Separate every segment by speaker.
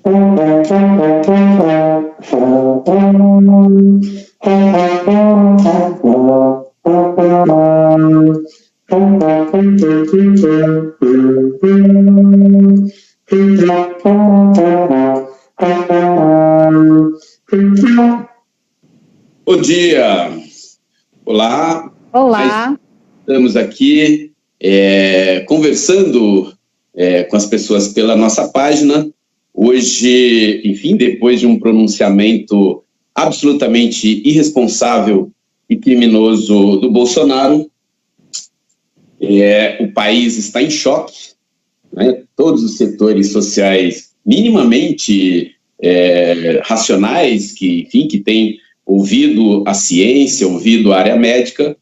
Speaker 1: Bom dia! Olá!
Speaker 2: Olá!
Speaker 1: Estamos aqui conversando com as pessoas pela nossa página. Hoje, enfim, depois de um pronunciamento absolutamente irresponsável e criminoso do Bolsonaro, o país está em choque, né? Todos os setores sociais minimamente racionais, que têm ouvido a ciência, ouvido a área médica,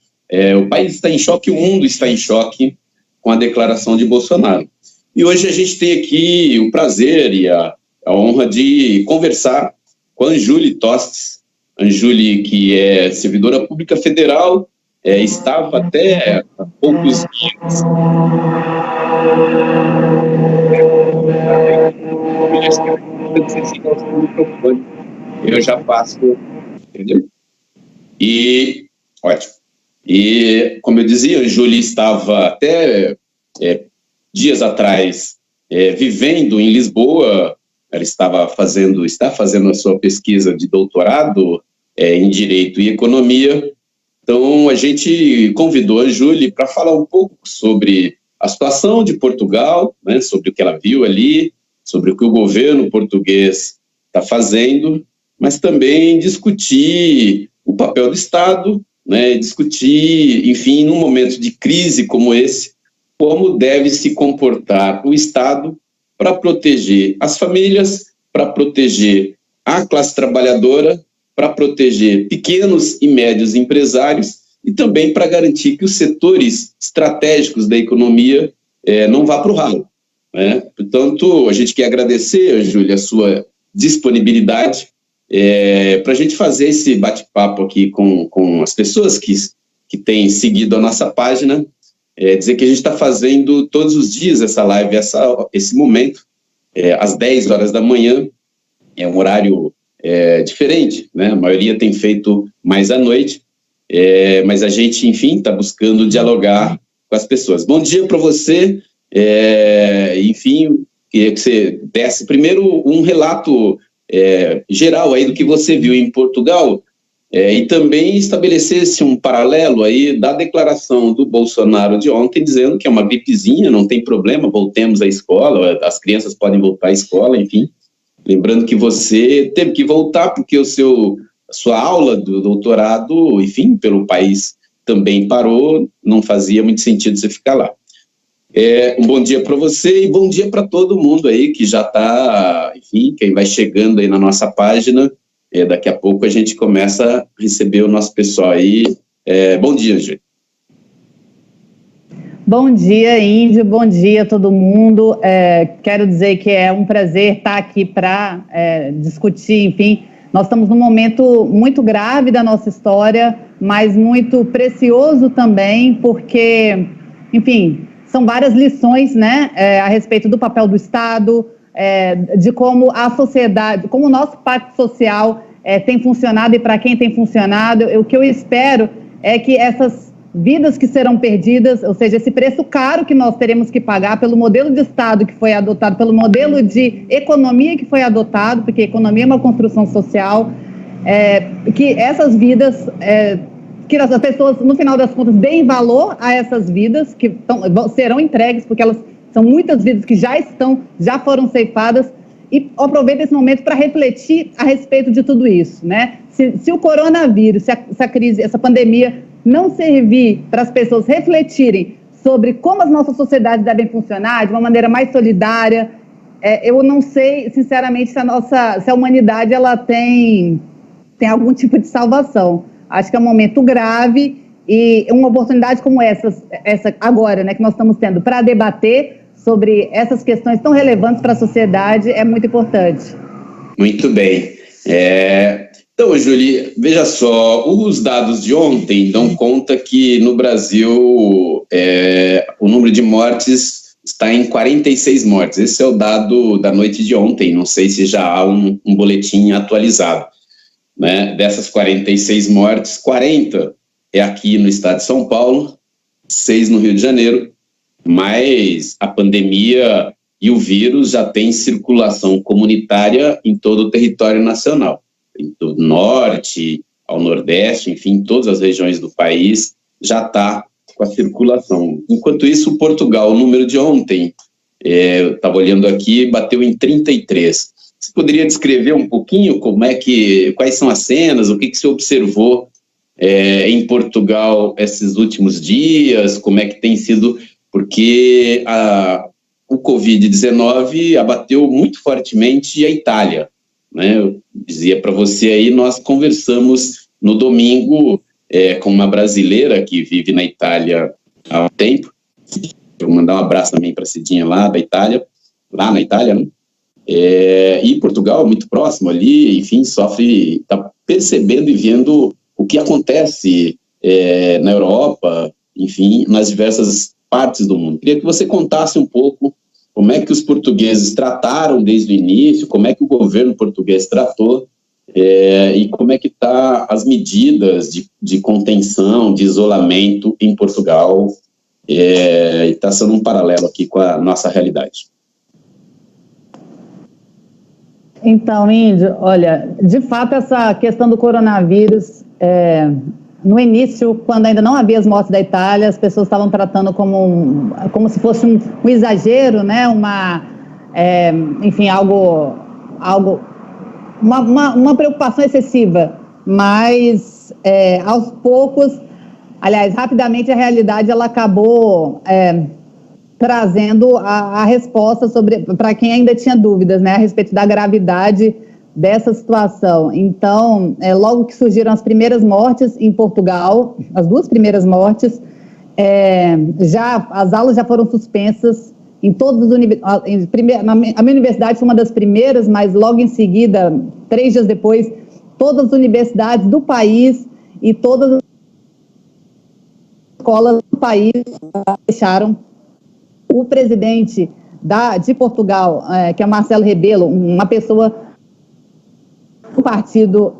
Speaker 1: o país está em choque, o mundo está em choque com a declaração de Bolsonaro. E hoje a gente tem aqui o prazer e a honra de conversar com a Anjuli Tostes. Anjuli, que é servidora pública federal, estava até há poucos dias. Eu já passo, entendeu? E, ótimo. E, como eu dizia, a Anjuli estava até dias atrás vivendo em Lisboa. Ela está fazendo a sua pesquisa de doutorado em Direito e Economia. Então, a gente convidou a Anjuli para falar um pouco sobre a situação de Portugal, né, sobre o que ela viu ali, sobre o que o governo português está fazendo, mas também discutir o papel do Estado, né, discutir, enfim, num momento de crise como esse, como deve se comportar o Estado para proteger as famílias, para proteger a classe trabalhadora, para proteger pequenos e médios empresários e também para garantir que os setores estratégicos da economia não vá para o ralo, né? Portanto, a gente quer agradecer, Júlia, a sua disponibilidade para a gente fazer esse bate-papo aqui com as pessoas que têm seguido a nossa página. Dizer que a gente está fazendo todos os dias essa live, esse momento, às 10 horas da manhã, é um horário diferente, né? A maioria tem feito mais à noite, mas a gente, enfim, está buscando dialogar com as pessoas. Bom dia para você, enfim, queria que você desse primeiro um relato geral aí do que você viu em Portugal, e também estabelecesse um paralelo aí da declaração do Bolsonaro de ontem, dizendo que é uma gripezinha, não tem problema, voltemos à escola, as crianças podem voltar à escola, enfim. Lembrando que você teve que voltar porque a sua aula do doutorado, enfim, pelo país também parou, não fazia muito sentido você ficar lá. Um bom dia para você e bom dia para todo mundo aí que já está, enfim, quem vai chegando aí na nossa página. Daqui a pouco a gente começa a receber o nosso pessoal aí. Bom dia, Júlia.
Speaker 2: Bom dia, Índio. Bom dia a todo mundo. Quero dizer que é um prazer estar aqui para discutir, enfim. Nós estamos num momento muito grave da nossa história, mas muito precioso também, porque, enfim, são várias lições, né, a respeito do papel do Estado, de como a sociedade, como o nosso pacto social tem funcionado e para quem tem funcionado. O que eu espero é que essas vidas que serão perdidas, ou seja, esse preço caro que nós teremos que pagar pelo modelo de Estado que foi adotado, pelo modelo de economia que foi adotado, porque a economia é uma construção social, que essas vidas, que as pessoas, no final das contas, deem valor a essas vidas que serão entregues, porque elas são muitas vidas que já foram ceifadas, e aproveito esse momento para refletir a respeito de tudo isso, né? Se o coronavírus, se essa crise, essa pandemia não servir para as pessoas refletirem sobre como as nossas sociedades devem funcionar de uma maneira mais solidária, eu não sei, sinceramente, se a humanidade ela tem algum tipo de salvação. Acho que é um momento grave e uma oportunidade como essa agora, né, que nós estamos tendo para debater sobre essas questões tão relevantes para a sociedade é muito importante.
Speaker 1: Muito bem. Então, Júlia, veja só, os dados de ontem dão conta que no Brasil o número de mortes está em 46 mortes. Esse é o dado da noite de ontem, não sei se já há um boletim atualizado. Né? Dessas 46 mortes, 40 é aqui no estado de São Paulo, 6 no Rio de Janeiro, mas a pandemia e o vírus já tem circulação comunitária em todo o território nacional, do norte ao nordeste, enfim, em todas as regiões do país já está com a circulação. Enquanto isso, Portugal, o número de ontem, eu estava olhando aqui, bateu em 33. Você poderia descrever um pouquinho quais são as cenas, o que você observou em Portugal esses últimos dias, como é que tem sido, porque o Covid-19 abateu muito fortemente a Itália, né? Eu dizia para você aí, nós conversamos no domingo com uma brasileira que vive na Itália há um tempo. Eu vou mandar um abraço também para a Cidinha lá na Itália, né? E Portugal, muito próximo ali, enfim, está percebendo e vendo o que acontece na Europa, enfim, nas diversas partes do mundo. Queria que você contasse um pouco como é que os portugueses trataram desde o início, como é que o governo português tratou, e como é que está as medidas de contenção, de isolamento em Portugal, e está sendo um paralelo aqui com a nossa realidade.
Speaker 2: Então, Índio, olha, de fato essa questão do coronavírus, no início, quando ainda não havia as mortes da Itália, as pessoas estavam tratando como se fosse um exagero, né? Enfim, uma preocupação excessiva, mas aos poucos, aliás, rapidamente a realidade ela acabou trazendo a resposta para quem ainda tinha dúvidas, né, a respeito da gravidade dessa situação. Então, logo que surgiram as primeiras mortes em Portugal, as 2 primeiras mortes, as aulas já foram suspensas em todas as universidades. A minha universidade foi uma das primeiras, mas logo em seguida, 3 dias depois, todas as universidades do país e todas as escolas do país fecharam. O presidente de Portugal, que é Marcelo Rebelo, uma pessoa do partido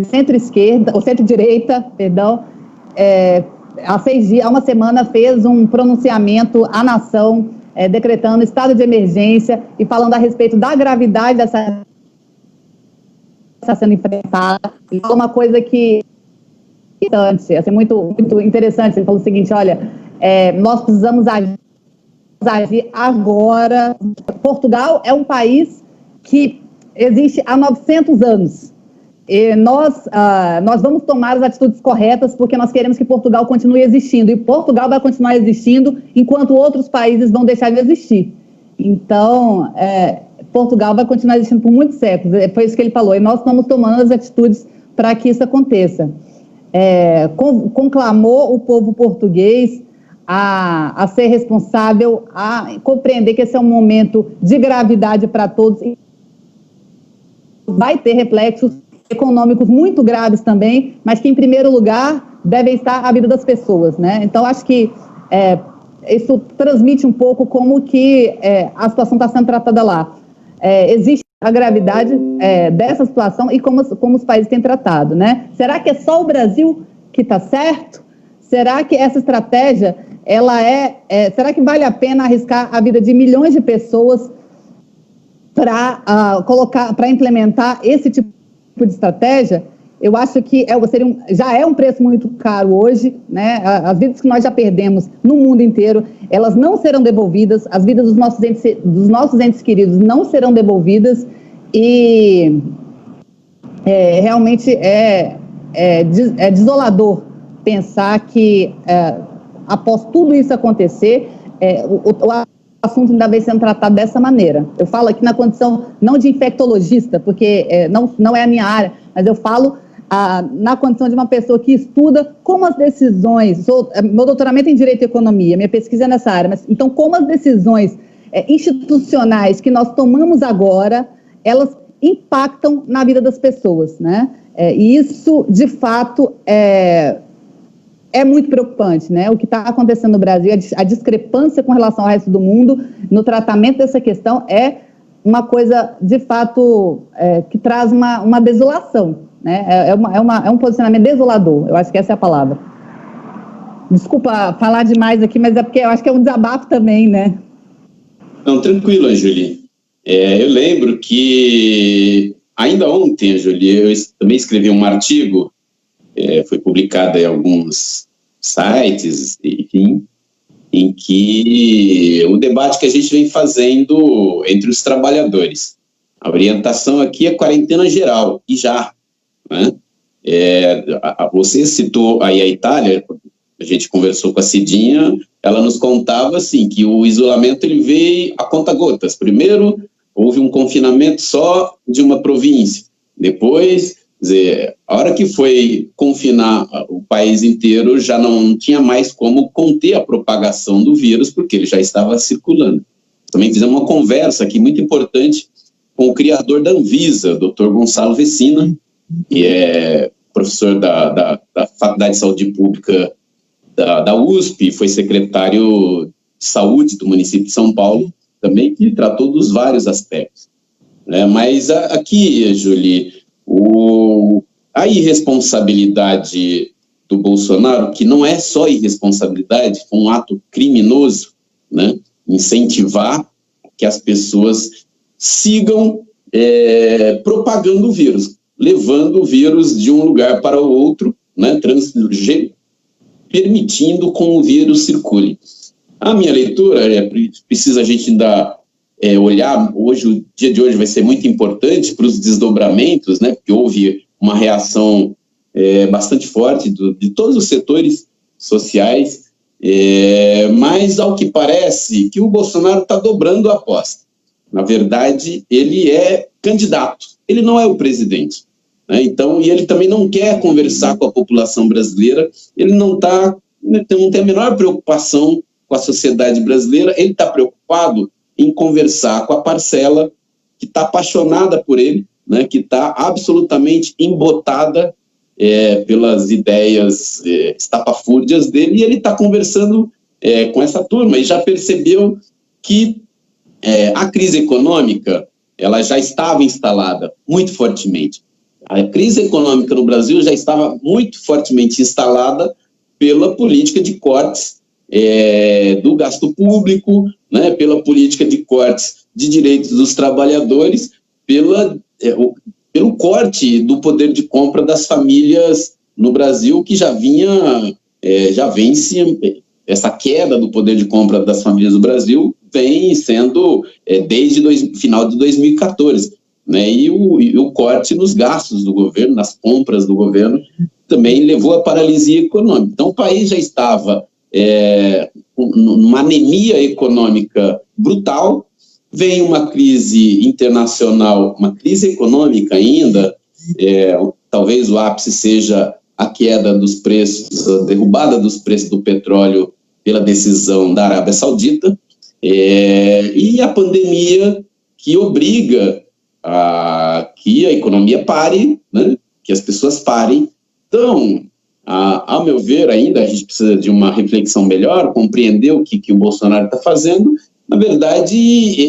Speaker 2: centro-esquerda, ou centro-direita, perdão, há uma semana fez um pronunciamento à nação, decretando estado de emergência e falando a respeito da gravidade dessa está sendo enfrentada. Ele falou uma coisa que é muito, muito interessante. Ele falou o seguinte: olha, nós precisamos agir agora. Portugal é um país que existe há 900 anos. E nós vamos tomar as atitudes corretas porque nós queremos que Portugal continue existindo. E Portugal vai continuar existindo enquanto outros países vão deixar de existir. Então, Portugal vai continuar existindo por muitos séculos. Foi isso que ele falou. E nós estamos tomando as atitudes para que isso aconteça. Conclamou o povo português a ser responsável, a compreender que esse é um momento de gravidade para todos. Vai ter reflexos econômicos muito graves também, mas que, em primeiro lugar, devem estar a vida das pessoas, né? Então, acho que isso transmite um pouco como que a situação está sendo tratada lá. Existe a gravidade dessa situação e como os países têm tratado, né? Será que é só o Brasil que está certo? Será que essa estratégia, será que vale a pena arriscar a vida de milhões de pessoas para implementar esse tipo de estratégia? Eu acho que já é um preço muito caro hoje, né? As vidas que nós já perdemos no mundo inteiro, elas não serão devolvidas, as vidas dos nossos entes queridos não serão devolvidas e realmente é desolador pensar que após tudo isso acontecer, o assunto ainda vem sendo tratado dessa maneira. Eu falo aqui na condição não de infectologista, porque não é a minha área, mas eu falo na condição de uma pessoa que estuda como as decisões, meu doutoramento é em Direito e Economia, minha pesquisa é nessa área, mas então como as decisões institucionais que nós tomamos agora, elas impactam na vida das pessoas, né? E isso, de fato, é é muito preocupante, né? O que está acontecendo no Brasil, a discrepância com relação ao resto do mundo no tratamento dessa questão é uma coisa, de fato, que traz uma desolação, né? É um posicionamento desolador, eu acho que essa é a palavra. Desculpa falar demais aqui, mas é porque eu acho que é um desabafo também, né?
Speaker 1: Não, tranquilo, Anjuli. Eu lembro que ainda ontem, Anjuli, eu também escrevi um artigo, foi publicado em alguns sites, enfim, em que o debate que a gente vem fazendo entre os trabalhadores. A orientação aqui é quarentena geral, e já. Né? Você citou aí a Itália, a gente conversou com a Cidinha, ela nos contava assim, que o isolamento ele veio a conta-gotas. Primeiro, houve um confinamento só de uma província. Depois, quer dizer, a hora que foi confinar o país inteiro, já não tinha mais como conter a propagação do vírus, porque ele já estava circulando. Também fizemos uma conversa aqui muito importante com o criador da Anvisa, Dr. Gonçalo Vecina, que é professor da Faculdade de Saúde Pública da USP, foi secretário de Saúde do município de São Paulo, também, que tratou dos vários aspectos. Mas aqui, Julie, a irresponsabilidade do Bolsonaro, que não é só irresponsabilidade, foi um ato criminoso, né? Incentivar que as pessoas sigam propagando o vírus, levando o vírus de um lugar para o outro, né? Permitindo que o vírus circule. A minha leitura, precisa a gente ainda olhar, o dia de hoje vai ser muito importante para os desdobramentos, né, porque houve uma reação bastante forte de todos os setores sociais, mas ao que parece que o Bolsonaro está dobrando a aposta. Na verdade, ele é candidato, ele não é o presidente. Né? Então, e ele também não quer conversar com a população brasileira, ele não tem a menor preocupação com a sociedade brasileira, ele está preocupado em conversar com a parcela que está apaixonada por ele, né, que está absolutamente embotada pelas ideias estapafúrdias dele, e ele está conversando com essa turma, e já percebeu que a crise econômica ela já estava instalada muito fortemente. A crise econômica no Brasil já estava muito fortemente instalada pela política de cortes do gasto público, né, pela política de cortes de direitos dos trabalhadores, pelo corte do poder de compra das famílias no Brasil, que já vence essa queda do poder de compra das famílias do Brasil, vem sendo desde o final de 2014. Né, e o corte nos gastos do governo, nas compras do governo, também levou à paralisia econômica. Então, o país já estava numa anemia econômica brutal, vem uma crise internacional, uma crise econômica ainda, talvez o ápice seja a queda dos preços, a derrubada dos preços do petróleo pela decisão da Arábia Saudita, e a pandemia que obriga que a economia pare, né, que as pessoas parem. Então, ao meu ver, ainda a gente precisa de uma reflexão melhor, compreender o que o Bolsonaro está fazendo. Na verdade,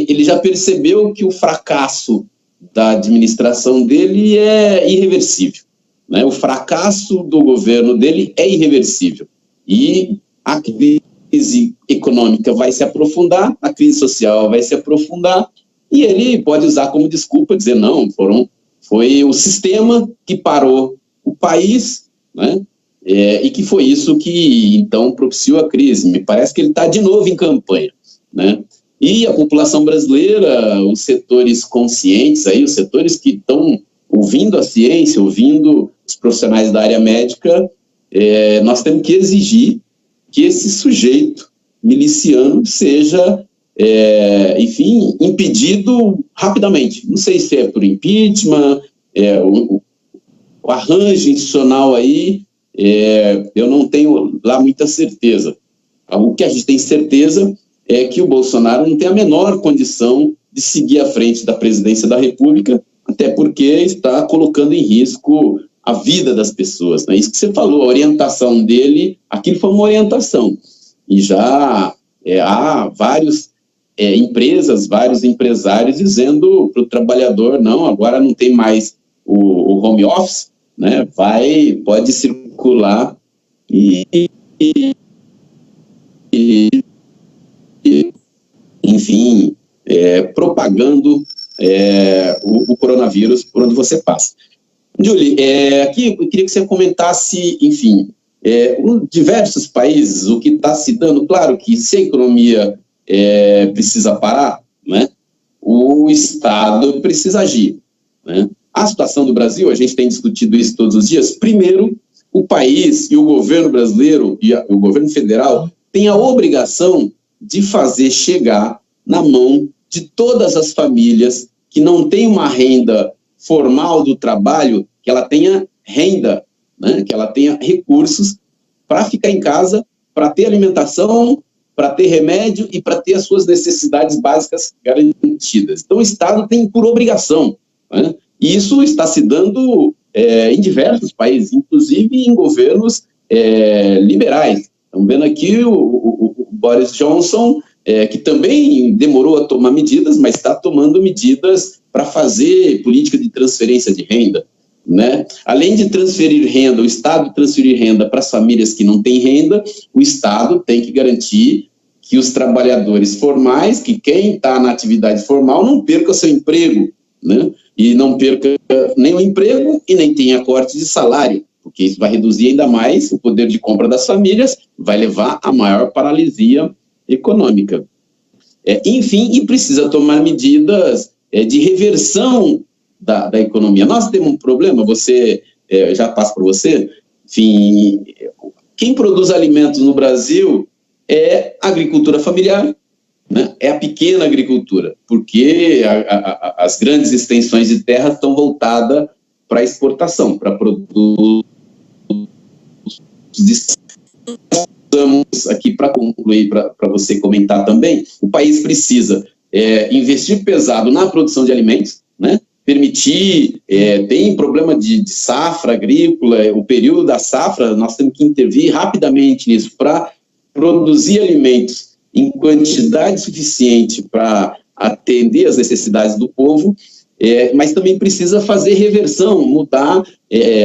Speaker 1: ele já percebeu que o fracasso da administração dele é irreversível. Né? O fracasso do governo dele é irreversível. E a crise econômica vai se aprofundar, a crise social vai se aprofundar, e ele pode usar como desculpa, dizer, não, foi o sistema que parou o país, né? E que foi isso que, então, propiciou a crise. Me parece que ele está de novo em campanha, né? E a população brasileira, os setores conscientes, aí, os setores que estão ouvindo a ciência, ouvindo os profissionais da área médica, nós temos que exigir que esse sujeito miliciano seja, enfim, impedido rapidamente. Não sei se é por impeachment, o arranjo institucional aí, eu não tenho lá muita certeza. O que a gente tem certeza é que o Bolsonaro não tem a menor condição de seguir à frente da presidência da República, até porque está colocando em risco a vida das pessoas, né? Isso que você falou, a orientação dele, aquilo foi uma orientação. E já há várias empresas, vários empresários dizendo para o trabalhador, não, agora não tem mais o home office, né? Pode circular enfim, propagando o coronavírus por onde você passa. Julie, aqui eu queria que você comentasse, enfim, diversos países, o que está se dando, claro que se a economia precisa parar, né, o Estado precisa agir, né? A situação do Brasil, a gente tem discutido isso todos os dias. Primeiro, o país e o governo brasileiro e o governo federal têm a obrigação de fazer chegar na mão de todas as famílias que não têm uma renda formal do trabalho, que ela tenha renda, né, que ela tenha recursos para ficar em casa, para ter alimentação, para ter remédio e para ter as suas necessidades básicas garantidas. Então, o Estado tem por obrigação, né? E isso está se dando em diversos países, inclusive em governos liberais. Estamos vendo aqui o Boris Johnson, que também demorou a tomar medidas, mas está tomando medidas para fazer política de transferência de renda, né? Além de transferir renda, o Estado transferir renda para as famílias que não têm renda, o Estado tem que garantir que os trabalhadores formais, que quem está na atividade formal não perca o seu emprego, né? E não perca nem o emprego e nem tenha corte de salário, porque isso vai reduzir ainda mais o poder de compra das famílias, vai levar a maior paralisia econômica. Enfim, e precisa tomar medidas de reversão da economia. Nós temos um problema, já passo para você, enfim, quem produz alimentos no Brasil é a agricultura familiar, né? É a pequena agricultura, porque as grandes extensões de terra estão voltadas para exportação, para produtos. Estamos aqui para concluir, para você comentar também, o país precisa investir pesado na produção de alimentos, né? Permitir, tem problema de safra agrícola, o período da safra, nós temos que intervir rapidamente nisso para produzir alimentos em quantidade suficiente para atender as necessidades do povo, mas também precisa fazer reversão, mudar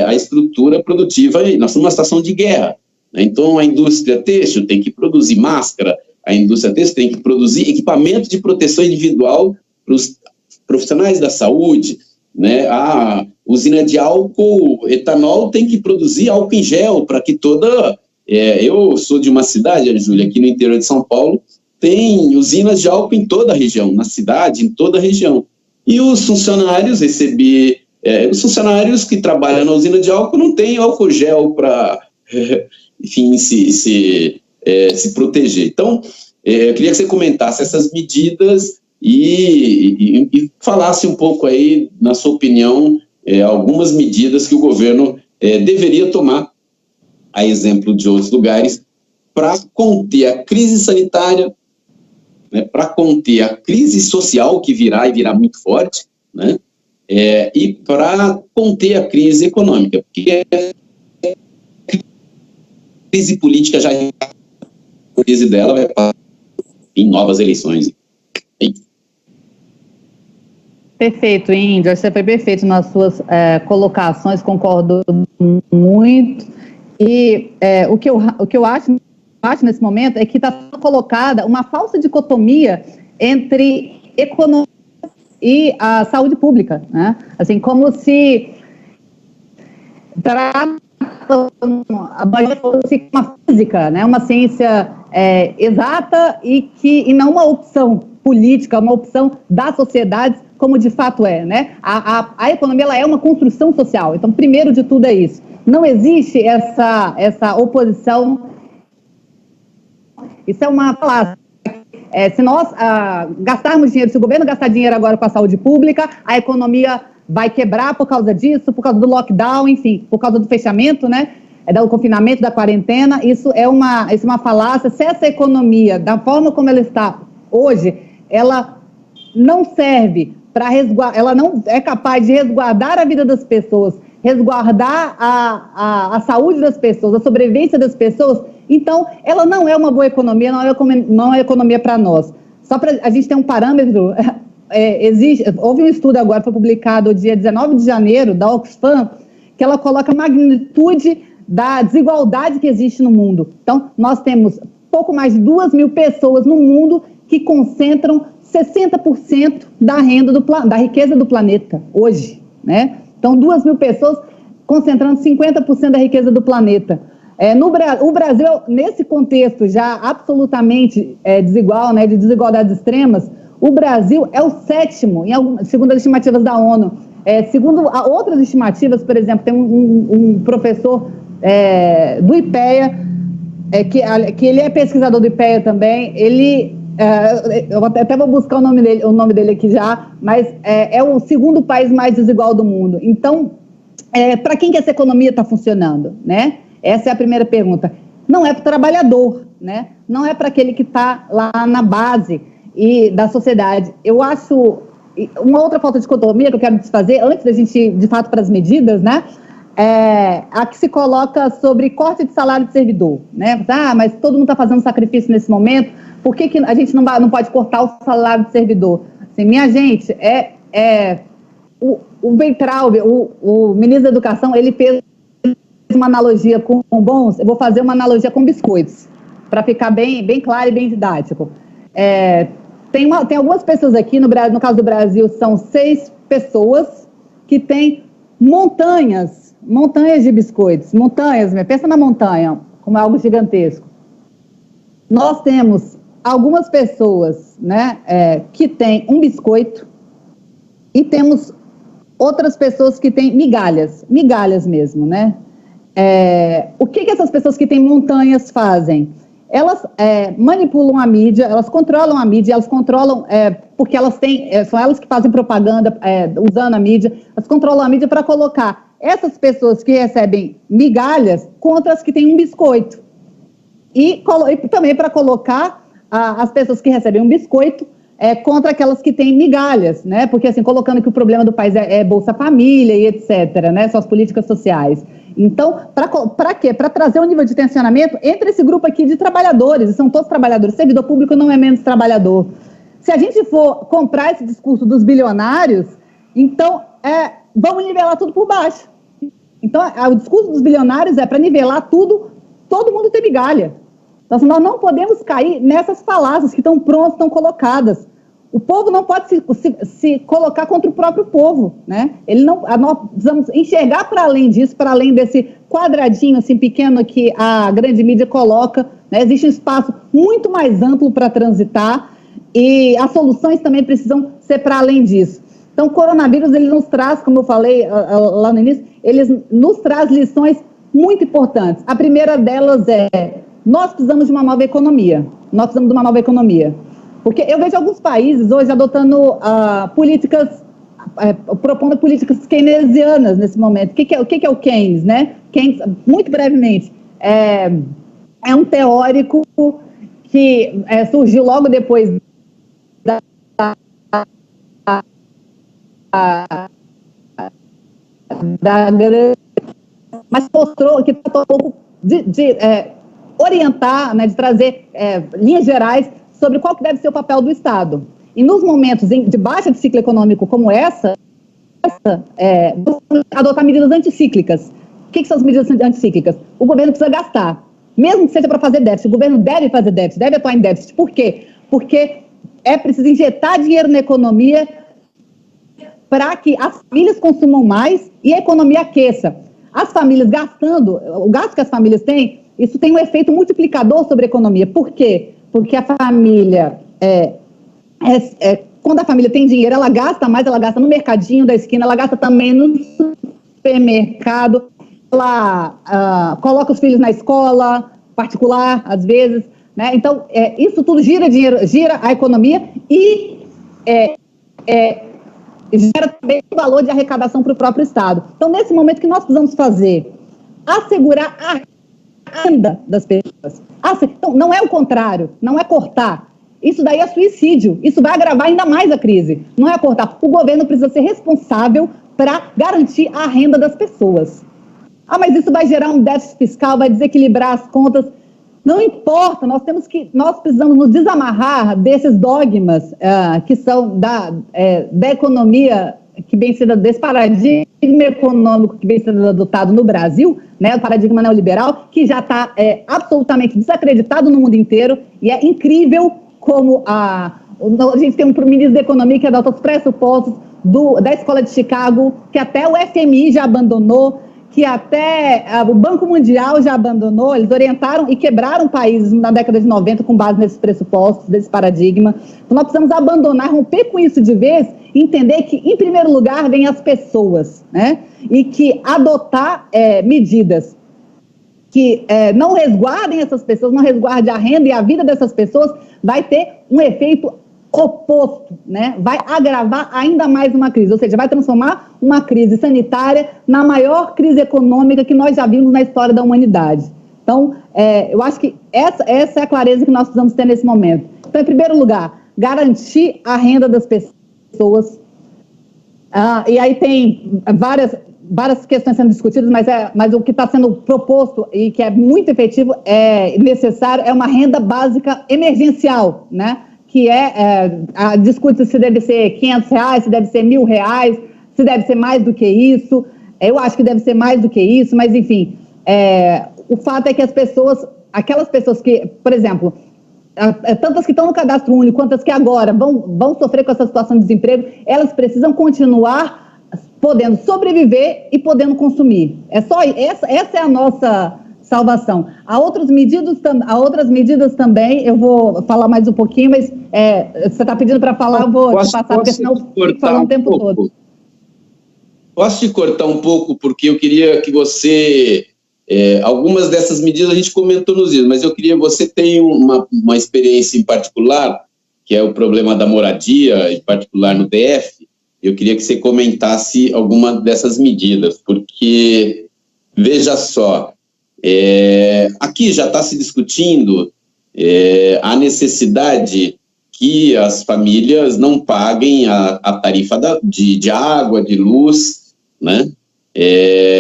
Speaker 1: a estrutura produtiva. Nós estamos numa situação de guerra, né? Então a indústria têxtil tem que produzir máscara, a indústria têxtil tem que produzir equipamento de proteção individual para os profissionais da saúde, né? A usina de álcool, etanol, tem que produzir álcool em gel para que toda... eu sou de uma cidade, Júlia, aqui no interior de São Paulo, tem usinas de álcool em toda a região, na cidade, em toda a região. E os funcionários os funcionários que trabalham na usina de álcool não têm álcool gel para, enfim, se proteger. Então, eu queria que você comentasse essas medidas e falasse um pouco aí, na sua opinião, algumas medidas que o governo deveria tomar, a exemplo de outros lugares, para conter a crise sanitária, né, para conter a crise social que virá e virá muito forte, né, e para conter a crise econômica, porque a crise política já a crise dela vai passar em novas eleições.
Speaker 2: Perfeito, Índio, você foi perfeito nas suas colocações, concordo muito. E o que eu acho nesse momento é que está colocada uma falsa dicotomia entre economia e a saúde pública, né? Assim, como se a biologia fosse uma física, né? Uma ciência exata e não uma opção política, uma opção das sociedades, como de fato é, né? A economia, ela é uma construção social. Então, primeiro de tudo é isso. Não existe essa oposição. Isso é uma falácia. Se nós gastarmos dinheiro, se o governo gastar dinheiro agora com a saúde pública, a economia vai quebrar por causa disso, por causa do lockdown, enfim, por causa do fechamento, né? Do confinamento, da quarentena. Isso é uma falácia. Se essa economia, da forma como ela está hoje, ela não serve para resguardar, ela não é capaz de resguardar a vida das pessoas resguardar a saúde das pessoas, a sobrevivência das pessoas, então ela não é uma boa economia, não é economia para nós. Só para a gente ter um parâmetro, houve um estudo agora, foi publicado dia 19 de janeiro, da Oxfam, que ela coloca a magnitude da desigualdade que existe no mundo. Então, nós temos pouco mais de 2.000 pessoas no mundo que concentram 60% da renda da riqueza do planeta hoje, né? Então, 2.000 pessoas concentrando 50% da riqueza do planeta. O Brasil, nesse contexto já absolutamente desigual, né, de desigualdades extremas, o Brasil é o 7º, segundo as estimativas da ONU. Segundo outras estimativas, por exemplo, tem um professor do IPEA, que ele é pesquisador do IPEA também, eu até vou buscar o nome dele aqui já, mas é o 2º país mais desigual do mundo. Então, para quem que essa economia está funcionando, né? Essa é a primeira pergunta. Não é para o trabalhador, né? Não é para aquele que está lá na base da sociedade. Eu acho uma outra falta de dicotomia que eu quero desfazer, antes da gente ir, de fato, para as medidas, né? A que se coloca sobre corte de salário de servidor, né? Mas todo mundo está fazendo sacrifício nesse momento, por que a gente não pode cortar o salário de servidor? Assim, minha gente, o Weintraub, o ministro da Educação, ele fez uma analogia com bons, eu vou fazer uma analogia com biscoitos, para ficar bem claro e bem didático. Tem algumas pessoas aqui, no caso do Brasil, são 6 pessoas que têm montanhas de biscoitos, montanhas, pensa na montanha, como algo gigantesco. Nós temos algumas pessoas, né, que têm um biscoito e temos outras pessoas que têm migalhas mesmo, né? O que essas pessoas que têm montanhas fazem? Elas manipulam a mídia, elas controlam a mídia, elas controlam, porque elas são elas que fazem propaganda usando a mídia, elas controlam a mídia para colocar essas pessoas que recebem migalhas contra as que têm um biscoito. E também para colocar as pessoas que recebem um biscoito contra aquelas que têm migalhas, né? Porque assim, colocando que o problema do país é Bolsa Família e etc., né? São as políticas sociais. Então, para quê? Para trazer um nível de tensionamento entre esse grupo aqui de trabalhadores, e são todos trabalhadores, servidor público não é menos trabalhador. Se a gente for comprar esse discurso dos bilionários, então vamos nivelar tudo por baixo. Então, o discurso dos bilionários é para nivelar tudo, todo mundo tem migalha. Então, nós não podemos cair nessas falácias que estão prontas, estão colocadas. O povo não pode se colocar contra o próprio povo, né? Nós precisamos enxergar para além disso, para além desse quadradinho assim, pequeno que a grande mídia coloca, né? Existe um espaço muito mais amplo para transitar e as soluções também precisam ser para além disso. Então, o coronavírus, ele nos traz, como eu falei lá no início, ele nos traz lições muito importantes. A primeira delas nós precisamos de uma nova economia. Nós precisamos de uma nova economia. Porque eu vejo alguns países hoje adotando propondo políticas keynesianas nesse momento. O que é o Keynes, né? Keynes, muito brevemente, é um teórico que surgiu logo depois mas mostrou que tratou um pouco de orientar, né, de trazer linhas gerais sobre qual que deve ser o papel do Estado. E nos momentos de baixa de ciclo econômico como essa adotar medidas anticíclicas. O que são as medidas anticíclicas? O governo precisa gastar, mesmo que seja para fazer déficit. O governo deve fazer déficit, deve atuar em déficit. Por quê? Porque é preciso injetar dinheiro na economia para que as famílias consumam mais e a economia aqueça. As famílias gastando, o gasto que as famílias têm, isso tem um efeito multiplicador sobre a economia. Por quê? Porque a família, quando a família tem dinheiro, ela gasta mais, ela gasta no mercadinho da esquina, ela gasta também no supermercado, ela coloca os filhos na escola particular, às vezes, né? Então, isso tudo gira dinheiro, gira a economia e gera também o valor de arrecadação para o próprio Estado. Então, nesse momento, o que nós precisamos fazer? Assegurar a renda das pessoas. Então, não é o contrário, não é cortar. Isso daí é suicídio, isso vai agravar ainda mais a crise. Não é cortar. O governo precisa ser responsável para garantir a renda das pessoas. Ah, mas isso vai gerar um déficit fiscal, vai desequilibrar as contas. Não importa, nós precisamos nos desamarrar desses dogmas que são da economia que vem sendo, desse paradigma econômico que vem sendo adotado no Brasil, né, o paradigma neoliberal, que já está absolutamente desacreditado no mundo inteiro, e é incrível como a gente tem um ministro da Economia que adota os pressupostos da Escola de Chicago, que até o FMI já abandonou, que até o Banco Mundial já abandonou. Eles orientaram e quebraram países na década de 90 com base nesses pressupostos, desse paradigma. Então nós precisamos abandonar, romper com isso de vez, entender que, em primeiro lugar, vem as pessoas, né? E que adotar medidas que não resguardem essas pessoas, não resguardem a renda e a vida dessas pessoas, vai ter um efeito oposto, né? Vai agravar ainda mais uma crise, ou seja, vai transformar uma crise sanitária na maior crise econômica que nós já vimos na história da humanidade. Então, eu acho que essa é a clareza que nós precisamos ter nesse momento. Então, em primeiro lugar, garantir a renda das pessoas. E aí tem várias questões sendo discutidas, mas o que está sendo proposto e que é muito efetivo, necessário, é uma renda básica emergencial, né? Que discute se deve ser R$500, se deve ser R$1.000, se deve ser mais do que isso. Eu acho que deve ser mais do que isso, mas enfim, o fato é que aquelas pessoas que, por exemplo, tantas que estão no cadastro único, quantas que agora vão sofrer com essa situação de desemprego, elas precisam continuar podendo sobreviver e podendo consumir. Essa é a nossa salvação. Há outras medidas também, eu vou falar mais um pouquinho, mas você está pedindo para falar, eu vou te passar, porque senão eu fico falando o tempo todo.
Speaker 1: Posso te cortar um pouco, porque eu queria que você... algumas dessas medidas a gente comentou nos dias, mas eu queria que você tenha uma experiência em particular, que é o problema da moradia, em particular no DF. Eu queria que você comentasse alguma dessas medidas, porque, veja só, aqui já está se discutindo a necessidade que as famílias não paguem a tarifa de água, de luz, né?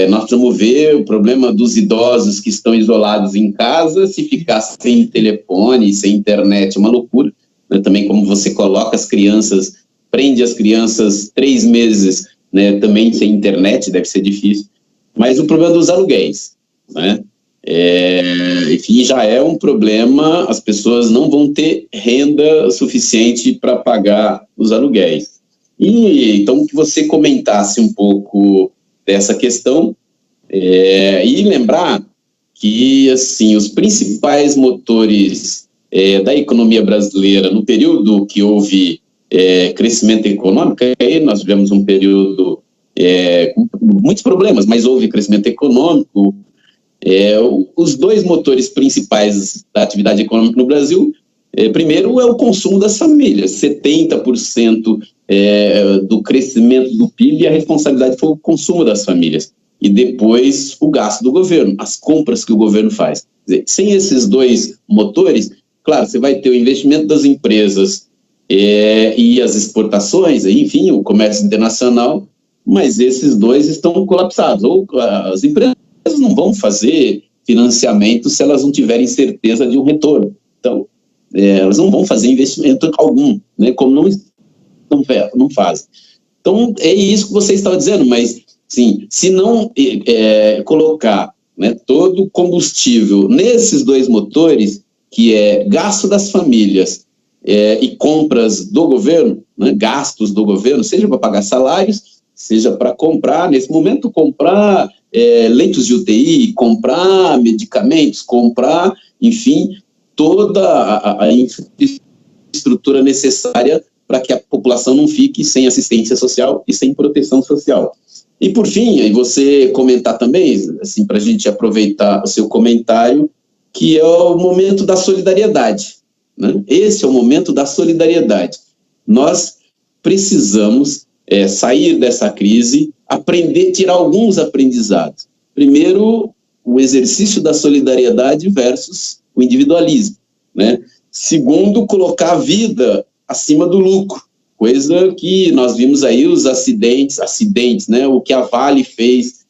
Speaker 1: Nós vamos ver o problema dos idosos que estão isolados em casa, se ficar sem telefone, sem internet, é uma loucura, né? Também como você coloca as crianças, prende as crianças 3 meses, né? Também sem internet, deve ser difícil, mas o problema dos aluguéis, né? Enfim, já é um problema, as pessoas não vão ter renda suficiente para pagar os aluguéis. Então, que você comentasse um pouco dessa questão, e lembrar que, assim, os principais motores da economia brasileira, no período que houve crescimento econômico, aí nós tivemos um período com muitos problemas, mas houve crescimento econômico. Os 2 motores principais da atividade econômica no Brasil, primeiro é o consumo das famílias, 70% do crescimento do PIB, a responsabilidade foi o consumo das famílias, e depois o gasto do governo, as compras que o governo faz. Quer dizer, sem esses 2 motores, claro, você vai ter o investimento das empresas e as exportações, enfim, o comércio internacional, mas esses 2 estão colapsados, ou as empresas não vão fazer financiamento se elas não tiverem certeza de um retorno. Então, elas não vão fazer investimento algum, né, como não fazem. Então, é isso que você estava dizendo, mas, sim, se não colocar, né, todo o combustível nesses 2 motores, que é gasto das famílias e compras do governo, né, gastos do governo, seja para pagar salários, seja para comprar, nesse momento, comprar leitos de UTI, comprar medicamentos, comprar, enfim, toda a infraestrutura necessária para que a população não fique sem assistência social e sem proteção social. E, por fim, aí você comentar também, assim, para a gente aproveitar o seu comentário, que é o momento da solidariedade, né? Esse é o momento da solidariedade. Nós precisamos sair dessa crise, aprender, tirar alguns aprendizados. Primeiro, o exercício da solidariedade versus o individualismo, né? Segundo, colocar a vida acima do lucro, coisa que nós vimos aí os acidentes, né? O que a Vale fez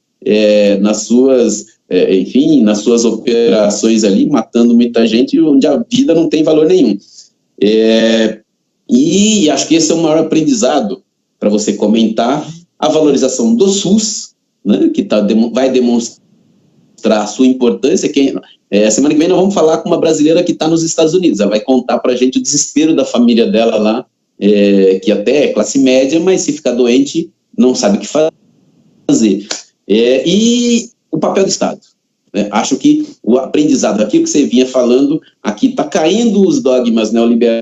Speaker 1: nas suas, enfim, nas suas operações ali, matando muita gente, onde a vida não tem valor nenhum. E acho que esse é o maior aprendizado para você comentar, a valorização do SUS, né, que vai demonstrar a sua importância. Semana que vem nós vamos falar com uma brasileira que está nos Estados Unidos, ela vai contar para a gente o desespero da família dela lá, que até é classe média, mas se ficar doente, não sabe o que fazer. E o papel do Estado. Né? Acho que o aprendizado, aquilo que você vinha falando, aqui está caindo os dogmas neoliberais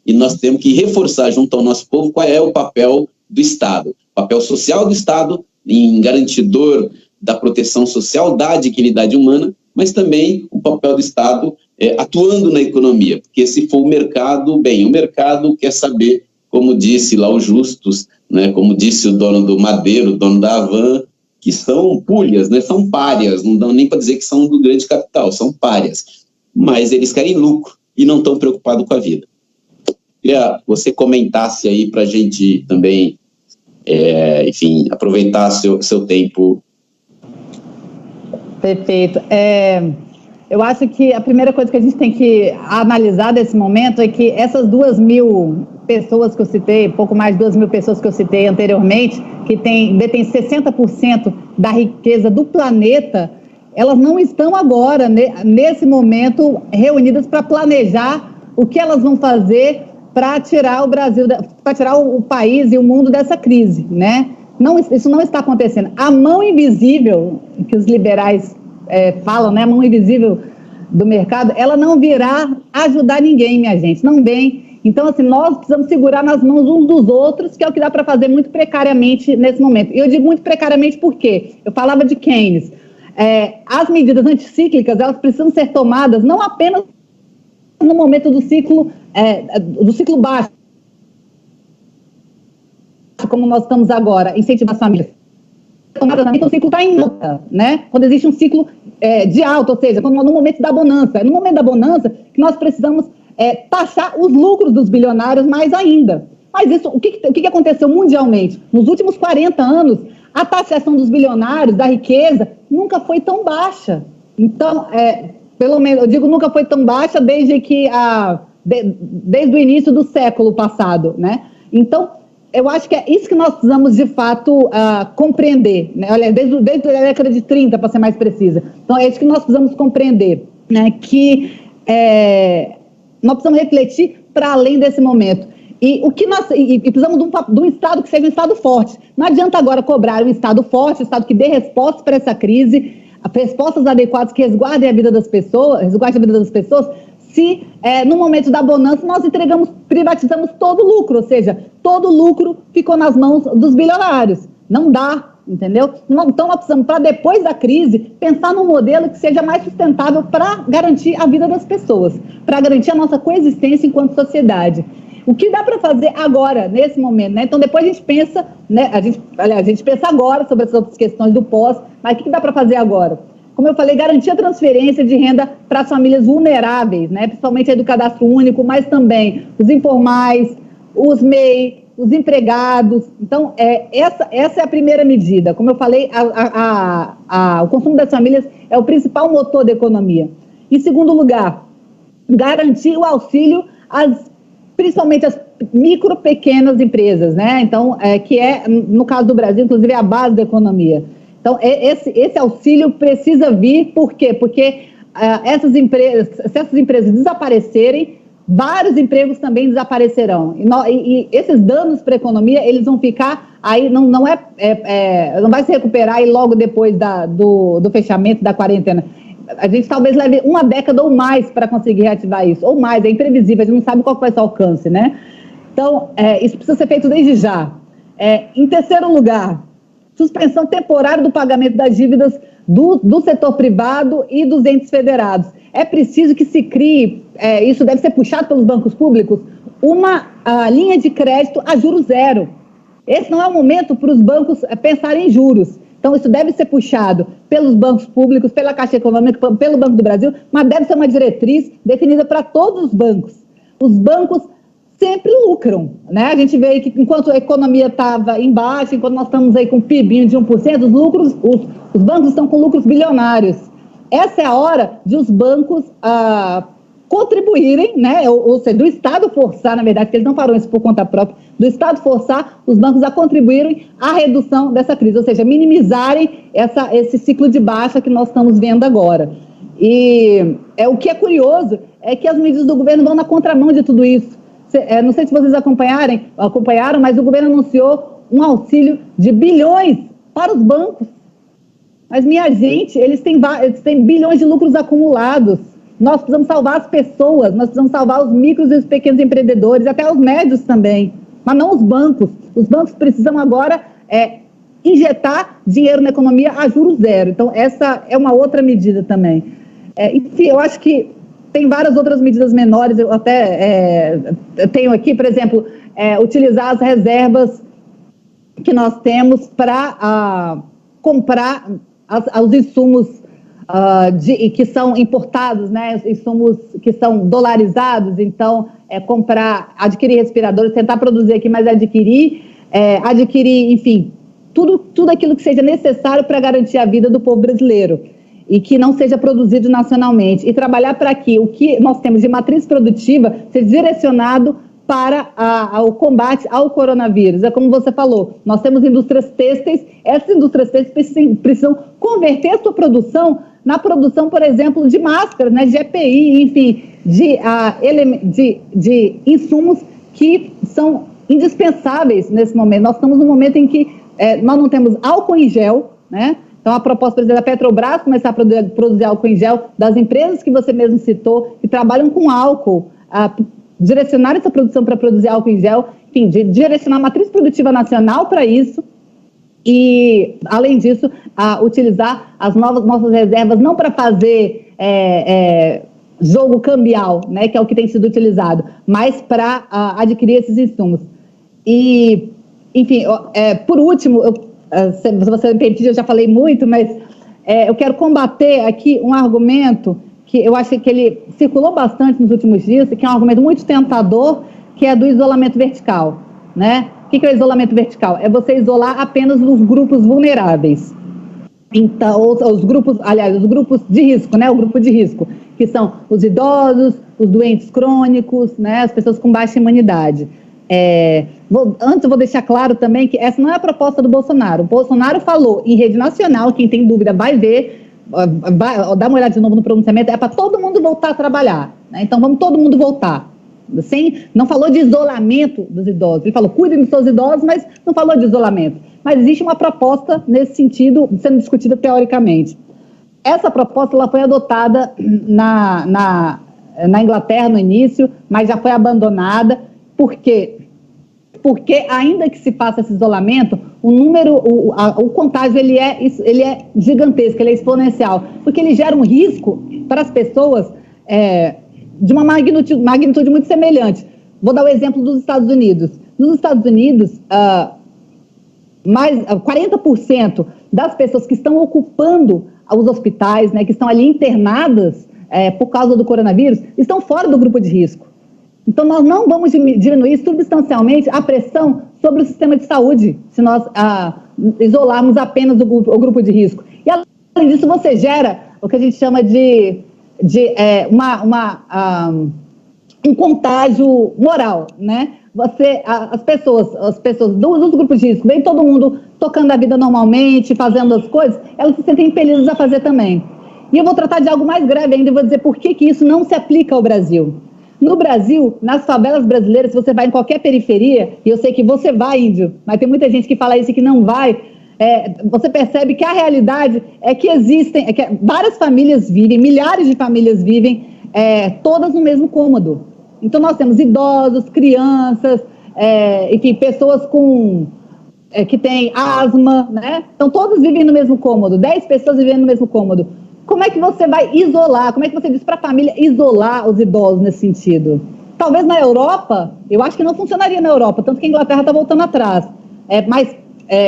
Speaker 1: e nós temos que reforçar junto ao nosso povo qual é o papel do Estado. O papel social do Estado em garantidor da proteção social, da dignidade humana, mas também o papel do Estado atuando na economia, porque se for o mercado, bem, o mercado quer saber, como disse lá o Justus, né, como disse o dono do Madeiro, o dono da Havan, que são pulhas, né, são párias, não dão nem para dizer que são do grande capital, são párias, mas eles querem lucro e não estão preocupados com a vida. Queria que você comentasse aí para a gente também, enfim, aproveitar seu tempo.
Speaker 2: Perfeito. Eu acho que a primeira coisa que a gente tem que analisar desse momento é que essas 2.000 pessoas que eu citei, pouco mais de 2.000 pessoas que eu citei anteriormente, que detêm 60% da riqueza do planeta, elas não estão agora, nesse momento, reunidas para planejar o que elas vão fazer para tirar o Brasil, para tirar o país e o mundo dessa crise, né? Não, isso não está acontecendo. A mão invisível, que os liberais falam, né? A mão invisível do mercado, ela não virá ajudar ninguém, minha gente, não vem. Então, assim, nós precisamos segurar nas mãos uns dos outros, que é o que dá para fazer muito precariamente nesse momento. E eu digo muito precariamente porque eu falava de Keynes. As medidas anticíclicas, elas precisam ser tomadas não apenas no momento do ciclo baixo, como nós estamos agora, incentivar as famílias. O ciclo está em alta, né? Quando existe um ciclo de alta, ou seja, no momento da bonança. É no momento da bonança que nós precisamos taxar os lucros dos bilionários mais ainda. Mas isso, o que aconteceu mundialmente? Nos últimos 40 anos, a taxação dos bilionários, da riqueza, nunca foi tão baixa. Então, pelo menos, eu digo nunca foi tão baixa desde o início do século passado, né? Então, eu acho que é isso que nós precisamos, de fato, compreender, né? Olha, desde a década de 30, para ser mais precisa. Então, é isso que nós precisamos compreender, né? Que nós precisamos refletir para além desse momento. E precisamos de um Estado que seja um Estado forte. Não adianta agora cobrar um Estado forte, um Estado que dê resposta para essa crise, respostas adequadas que resguardem a vida das pessoas, se no momento da bonança nós privatizamos todo o lucro, ou seja, todo o lucro ficou nas mãos dos bilionários. Não dá, entendeu? Então nós precisamos, para depois da crise, pensar num modelo que seja mais sustentável para garantir a vida das pessoas, para garantir a nossa coexistência enquanto sociedade. O que dá para fazer agora, nesse momento, né? Então depois a gente pensa, né? A gente pensa agora sobre as outras questões do pós, mas o que dá para fazer agora? Como eu falei, garantir a transferência de renda para as famílias vulneráveis, né? Principalmente a do cadastro único, mas também os informais, os MEI, os empregados. Então, essa é a primeira medida. Como eu falei, o consumo das famílias é o principal motor da economia. Em segundo lugar, garantir o auxílio principalmente às micro, pequenas empresas, né? Então, que no caso do Brasil, inclusive, é a base da economia. Então, esse auxílio precisa vir, por quê? Porque se essas empresas desaparecerem, vários empregos também desaparecerão. E esses danos para a economia, eles vão ficar aí, não vai se recuperar aí logo depois do fechamento da quarentena. A gente talvez leve uma década ou mais para conseguir reativar isso, ou mais, é imprevisível, a gente não sabe qual vai ser o alcance, né? Então, isso precisa ser feito desde já. Em terceiro lugar, suspensão temporária do pagamento das dívidas do setor privado e dos entes federados. É preciso que se crie, isso deve ser puxado pelos bancos públicos, uma linha de crédito a juros zero. Esse não é o momento para os bancos pensarem em juros. Então, isso deve ser puxado pelos bancos públicos, pela Caixa Econômica, pelo Banco do Brasil, mas deve ser uma diretriz definida para todos os bancos. Os bancos sempre lucram, né? A gente vê aí que enquanto a economia estava em baixa, enquanto nós estamos aí com um PIB de 1%, os bancos estão com lucros bilionários. Essa é a hora de os bancos contribuírem, né? Ou seja, do Estado forçar, na verdade, que eles não farão isso por conta própria, do Estado forçar os bancos a contribuírem à redução dessa crise, ou seja, minimizarem esse ciclo de baixa que nós estamos vendo agora. E o que é curioso é que as medidas do governo vão na contramão de tudo isso. Não sei se vocês acompanharam, mas o governo anunciou um auxílio de bilhões para os bancos. Mas, minha gente, eles têm bilhões de lucros acumulados. Nós precisamos salvar as pessoas, nós precisamos salvar os micros e os pequenos empreendedores, até os médios também, mas não os bancos. Os bancos precisam agora injetar dinheiro na economia a juros zero. Então, essa é uma outra medida também. Enfim, eu acho que tem várias outras medidas menores, eu até tenho aqui, por exemplo, utilizar as reservas que nós temos para comprar os insumos que são importados, né, insumos que são dolarizados, então adquirir respiradores, tentar produzir aqui, mas adquirir, enfim, tudo aquilo que seja necessário para garantir a vida do povo brasileiro e que não seja produzido nacionalmente, e trabalhar para que o que nós temos de matriz produtiva seja direcionado para o combate ao coronavírus. É como você falou, nós temos indústrias têxteis, essas indústrias têxteis precisam converter a sua produção na produção, por exemplo, de máscaras, né, de EPI, enfim, de insumos que são indispensáveis nesse momento. Nós estamos num momento em que nós não temos álcool em gel, né? Então, a proposta, por exemplo, da Petrobras começar a produzir álcool em gel, das empresas que você mesmo citou, que trabalham com álcool, direcionar essa produção para produzir álcool em gel, enfim, direcionar a matriz produtiva nacional para isso e, além disso, utilizar as nossas reservas não para fazer jogo cambial, né, que é o que tem sido utilizado, mas para adquirir esses insumos. E, enfim, por último, se você me permitir, eu já falei muito, mas eu quero combater aqui um argumento que eu acho que ele circulou bastante nos últimos dias, que é um argumento muito tentador, que é do isolamento vertical, né? O que é o isolamento vertical? É você isolar apenas os grupos vulneráveis. Então, os grupos de risco, né? O grupo de risco, que são os idosos, os doentes crônicos, né? As pessoas com baixa imunidade. Antes eu vou deixar claro também que essa não é a proposta do Bolsonaro. O Bolsonaro falou em rede nacional, quem tem dúvida vai ver, dá uma olhada de novo no pronunciamento, é para todo mundo voltar a trabalhar, né? Então vamos todo mundo voltar. Não falou de isolamento dos idosos, ele falou cuidem dos seus idosos, mas não falou de isolamento. Mas existe uma proposta nesse sentido sendo discutida teoricamente. Essa proposta ela foi adotada na Inglaterra no início, mas já foi abandonada. Por quê? Porque ainda que se faça esse isolamento, o contágio ele é gigantesco, ele é exponencial, porque ele gera um risco para as pessoas de uma magnitude muito semelhante. Vou dar o exemplo dos Estados Unidos. Nos Estados Unidos, mais 40% das pessoas que estão ocupando os hospitais, né, que estão ali internadas por causa do coronavírus, estão fora do grupo de risco. Então, nós não vamos diminuir substancialmente a pressão sobre o sistema de saúde, se nós isolarmos apenas o grupo de risco. E, além disso, você gera o que a gente chama de um contágio moral, né? As pessoas dos grupos de risco, vem todo mundo tocando a vida normalmente, fazendo as coisas, elas se sentem impelidas a fazer também. E eu vou tratar de algo mais grave ainda e vou dizer por que isso não se aplica ao Brasil. No Brasil, nas favelas brasileiras, se você vai em qualquer periferia, e eu sei que você vai, Índio, mas tem muita gente que fala isso e que não vai, você percebe que a realidade é que várias famílias vivem, milhares de famílias vivem, todas no mesmo cômodo. Então, nós temos idosos, crianças, enfim, pessoas que têm asma, né? Então, todos vivem no mesmo cômodo, 10 pessoas vivendo no mesmo cômodo. Como é que você vai isolar? Como é que você diz para a família isolar os idosos nesse sentido? Talvez na Europa, eu acho que não funcionaria na Europa, tanto que a Inglaterra está voltando atrás. Mas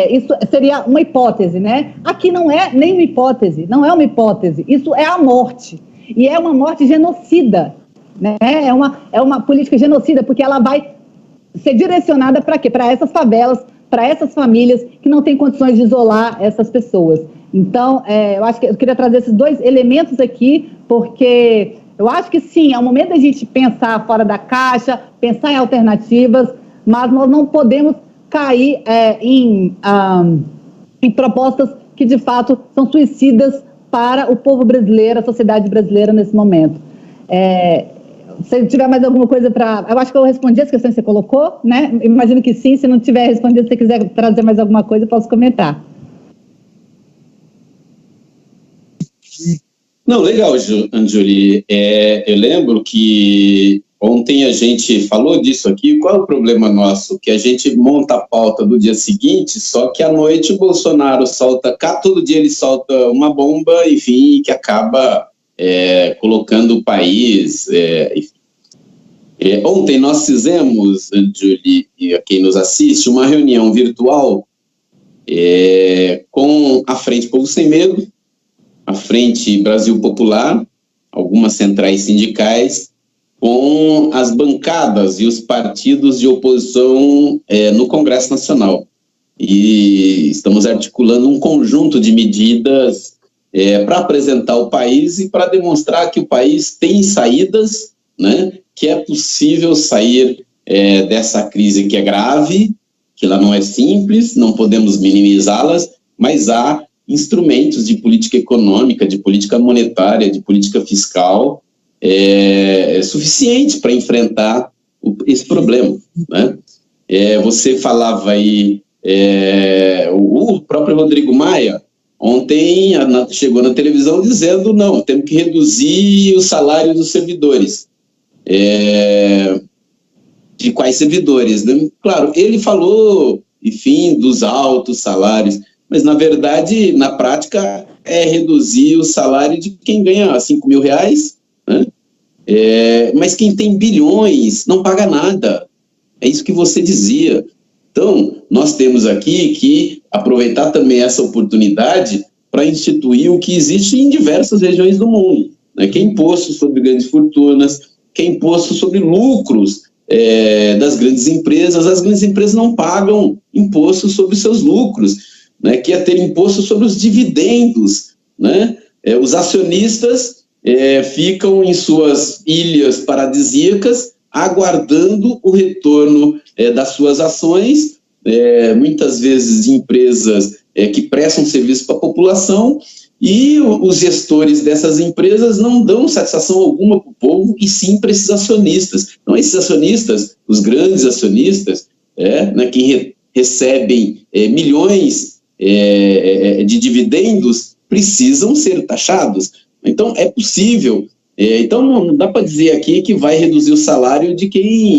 Speaker 2: isso seria uma hipótese, né? Aqui não é nem uma hipótese, não é uma hipótese. Isso é a morte. E é uma morte genocida, né? É uma política genocida, porque ela vai ser direcionada para quê? Para essas favelas, para essas famílias que não têm condições de isolar essas pessoas. Então, eu queria trazer esses dois elementos aqui, porque eu acho que sim, é o momento da gente pensar fora da caixa, pensar em alternativas, mas nós não podemos cair em propostas que, de fato, são suicidas para o povo brasileiro, a sociedade brasileira nesse momento. Se tiver mais alguma coisa para... Eu acho que eu respondi as questões que você colocou, né? Imagino que sim. Se não tiver respondido, se você quiser trazer mais alguma coisa, eu posso comentar.
Speaker 1: Não, legal, Anjuli. Eu lembro que ontem a gente falou disso aqui. Qual é o problema nosso? Que a gente monta a pauta do dia seguinte, só que à noite o Bolsonaro solta... Todo dia ele solta uma bomba, enfim, que acaba... colocando o país. Ontem nós fizemos, Julie, e a quem nos assiste, uma reunião virtual com a Frente Povo Sem Medo, a Frente Brasil Popular, algumas centrais sindicais, com as bancadas e os partidos de oposição no Congresso Nacional. E estamos articulando um conjunto de medidas para apresentar o país e para demonstrar que o país tem saídas, né, que é possível sair dessa crise que é grave, que ela não é simples, não podemos minimizá-las, mas há instrumentos de política econômica, de política monetária, de política fiscal suficientes para enfrentar esse problema, né? Você falava aí, o próprio Rodrigo Maia, ontem chegou na televisão dizendo, não, temos que reduzir o salário dos servidores. De quais servidores, né? Claro, ele falou, enfim, dos altos salários, mas, na verdade, na prática, é reduzir o salário de quem ganha R$5.000, né? Mas quem tem bilhões não paga nada. É isso que você dizia. Então, nós temos aqui que aproveitar também essa oportunidade para instituir o que existe em diversas regiões do mundo, né? Que é imposto sobre grandes fortunas, que é imposto sobre lucros das grandes empresas. As grandes empresas não pagam imposto sobre seus lucros, né? Que é ter imposto sobre os dividendos, né? Os acionistas ficam em suas ilhas paradisíacas aguardando o retorno das suas ações, muitas vezes de empresas que prestam serviço para a população, e os gestores dessas empresas não dão satisfação alguma para o povo, e sim para esses acionistas. Então, esses acionistas, os grandes acionistas, né, que recebem milhões de dividendos, precisam ser taxados. Então, é possível. Então, não dá para dizer aqui que vai reduzir o salário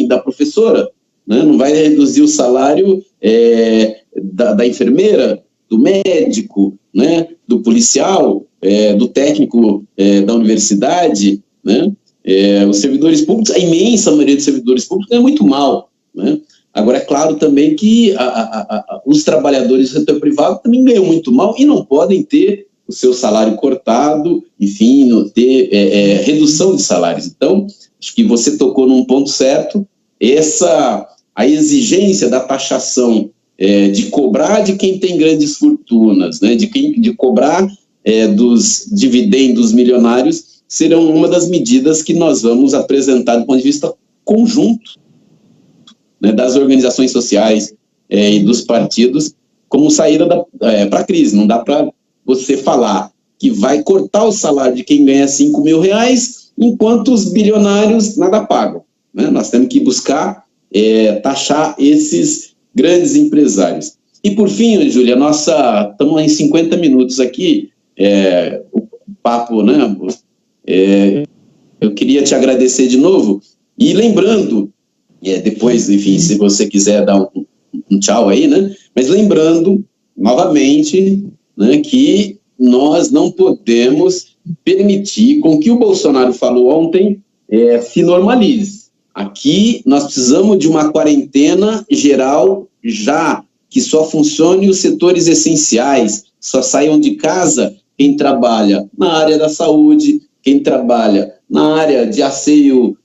Speaker 1: da professora, né? Não vai reduzir o salário da enfermeira, do médico, né? Do policial, do técnico da universidade, né? Os servidores públicos, a imensa maioria dos servidores públicos ganha muito mal, né? Agora, é claro também que os trabalhadores do setor privado também ganham muito mal e não podem ter o seu salário cortado, enfim, não ter redução de salários. Então, acho que você tocou num ponto certo, a exigência da taxação, de cobrar de quem tem grandes fortunas, né, de cobrar dos dividendos milionários, serão uma das medidas que nós vamos apresentar do ponto de vista conjunto, né, das organizações sociais e dos partidos, como saída para a crise. Não dá para você falar que vai cortar o salário de quem ganha R$5.000, enquanto os bilionários nada pagam, né? Nós temos que buscar taxar esses grandes empresários. E por fim, Júlia, estamos em 50 minutos aqui, o papo, né? Eu queria te agradecer de novo, e lembrando, depois, enfim, se você quiser dar um tchau aí, né? Mas lembrando, novamente, né, que nós não podemos permitir com que o Bolsonaro falou ontem se normalize. Aqui nós precisamos de uma quarentena geral já, que só funcione os setores essenciais, só saiam de casa quem trabalha na área da saúde, quem trabalha na área de asseio,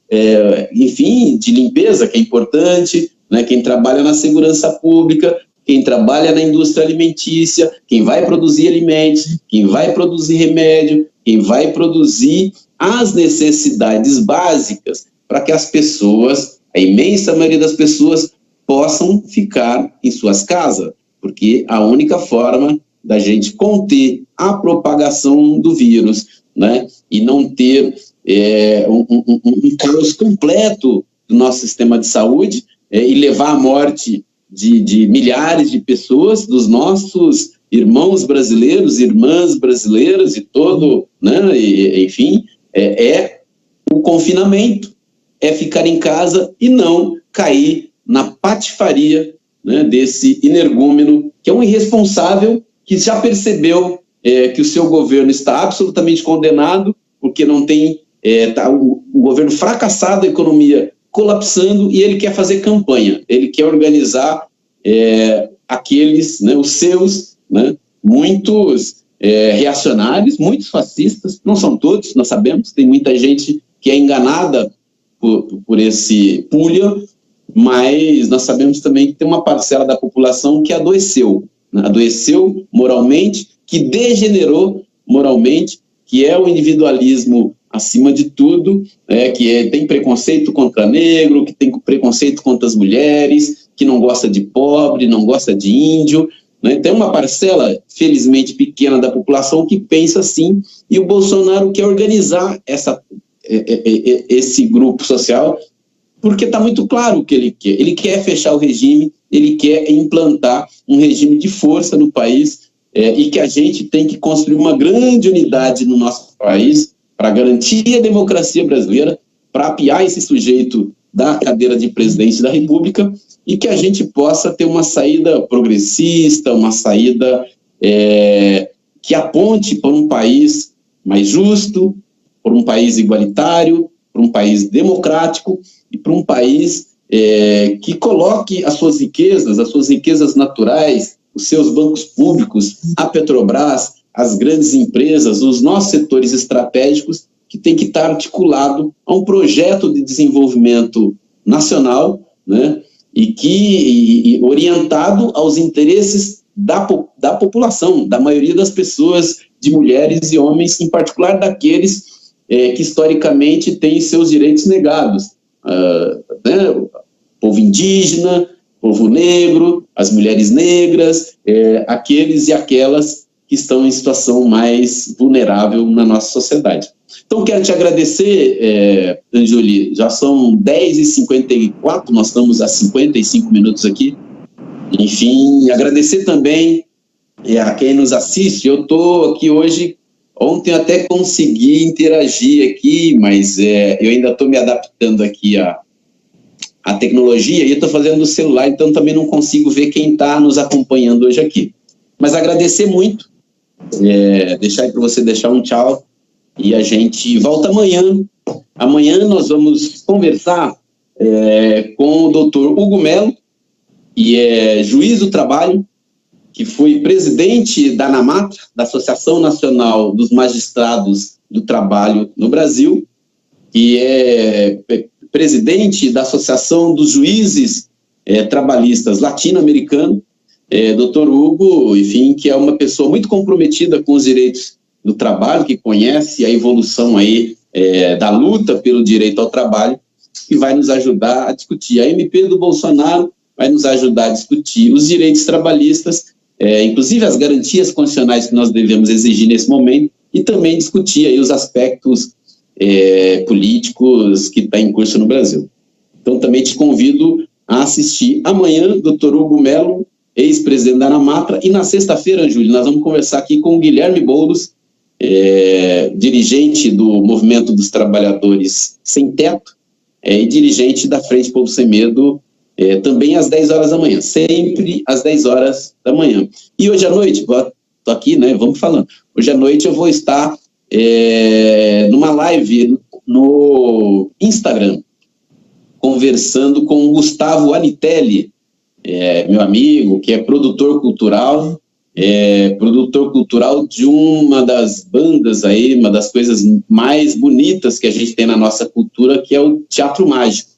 Speaker 1: enfim, de limpeza, que é importante, né? Quem trabalha na segurança pública, quem trabalha na indústria alimentícia, quem vai produzir alimentos, quem vai produzir remédio, quem vai produzir as necessidades básicas para que as pessoas, a imensa maioria das pessoas, possam ficar em suas casas, porque a única forma da gente conter a propagação do vírus, né, e não ter um caos completo do nosso sistema de saúde e levar à morte de milhares de pessoas, dos nossos irmãos brasileiros, irmãs brasileiras e todo, né, enfim, o confinamento, é ficar em casa e não cair na patifaria, né, desse energúmeno, que é um irresponsável, que já percebeu que o seu governo está absolutamente condenado, porque não tem, tá o governo fracassado, a economia colapsando, e ele quer fazer campanha, ele quer organizar aqueles, né, os seus, né, muitos reacionários, muitos fascistas, não são todos, nós sabemos, tem muita gente que é enganada por esse pulha, mas nós sabemos também que tem uma parcela da população que adoeceu, né? Adoeceu moralmente, que degenerou moralmente, que é o individualismo acima de tudo, que tem preconceito contra negro, que tem preconceito contra as mulheres, que não gosta de pobre, não gosta de índio, né? Tem uma parcela, felizmente pequena, da população que pensa assim, e o Bolsonaro quer organizar esse grupo social, porque está muito claro o que ele quer. Ele quer fechar o regime, ele quer implantar um regime de força no país, e que a gente tem que construir uma grande unidade no nosso país para garantir a democracia brasileira, para apiar esse sujeito da cadeira de presidente da República, e que a gente possa ter uma saída progressista, uma saída que aponte para um país mais justo, para um país igualitário, para um país democrático e para um país que coloque as suas riquezas naturais, os seus bancos públicos, a Petrobras, as grandes empresas, os nossos setores estratégicos, que tem que estar articulado a um projeto de desenvolvimento nacional, né, e orientado aos interesses da população, da maioria das pessoas, de mulheres e homens, em particular daqueles que historicamente têm seus direitos negados, né, povo indígena, povo negro, as mulheres negras, aqueles e aquelas que estão em situação mais vulnerável na nossa sociedade. Então, quero te agradecer, Anjuli, já são 10h54, nós estamos a 55 minutos aqui. Enfim, agradecer também a quem nos assiste. Eu estou aqui hoje, ontem eu até consegui interagir aqui, mas eu ainda estou me adaptando aqui à tecnologia, e eu estou fazendo no celular, então também não consigo ver quem está nos acompanhando hoje aqui. Mas agradecer muito, deixar aí para você deixar um tchau, e a gente volta amanhã. Amanhã nós vamos conversar com o Dr. Hugo Melo, que é juiz do trabalho, que foi presidente da ANAMATRA, da Associação Nacional dos Magistrados do Trabalho no Brasil, que é presidente da Associação dos Juízes Trabalhistas Latino-Americanos. Dr. Hugo, enfim, que é uma pessoa muito comprometida com os direitos do trabalho, que conhece a evolução aí da luta pelo direito ao trabalho, e vai nos ajudar a discutir. A MP do Bolsonaro vai nos ajudar a discutir os direitos trabalhistas, inclusive as garantias constitucionais que nós devemos exigir nesse momento, e também discutir aí os aspectos políticos que estão em curso no Brasil. Então, também te convido a assistir amanhã, Dr. Hugo Melo, ex-presidente da ANAMATRA, e na sexta-feira, Júlio, nós vamos conversar aqui com o Guilherme Boulos, dirigente do Movimento dos Trabalhadores Sem Teto, e dirigente da Frente Povo Sem Medo, também às 10 horas da manhã, sempre às 10 horas da manhã. E hoje à noite, estou aqui, né, vamos falando, hoje à noite eu vou estar numa live no Instagram, conversando com o Gustavo Anitelli, meu amigo, que é produtor cultural de uma das bandas aí, uma das coisas mais bonitas que a gente tem na nossa cultura, que é o Teatro Mágico.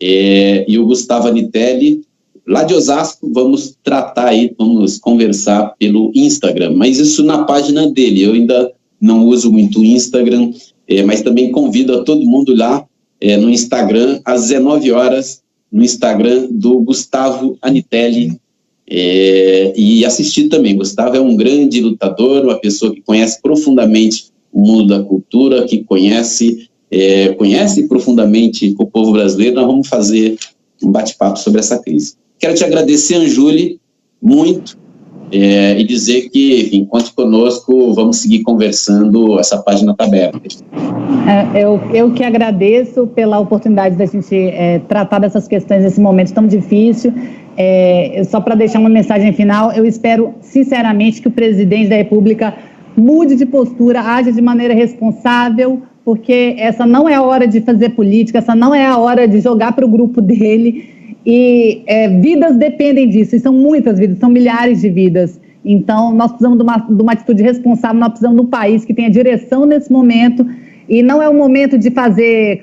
Speaker 1: e o Gustavo Anitelli, lá de Osasco. Vamos tratar aí, vamos conversar pelo Instagram, mas isso na página dele. Eu ainda não uso muito o Instagram, mas também convido a todo mundo lá no Instagram, às 19 horas, no Instagram do Gustavo Anitelli, e assistir também. Gustavo é um grande lutador, uma pessoa que conhece profundamente o mundo da cultura, que conhece profundamente o povo brasileiro. Nós vamos fazer um bate-papo sobre essa crise. Quero te agradecer, Anjuli, muito, e dizer que, enfim, conte conosco, vamos seguir conversando, essa página está aberta.
Speaker 2: Eu que agradeço pela oportunidade da gente tratar dessas questões nesse momento tão difícil. Só para deixar uma mensagem final, eu espero sinceramente que o presidente da República mude de postura, age de maneira responsável, porque essa não é a hora de fazer política, essa não é a hora de jogar para o grupo dele, e vidas dependem disso, e são muitas vidas, são milhares de vidas. Então, nós precisamos de uma atitude responsável, nós precisamos de um país que tenha direção nesse momento, e não é o momento de fazer,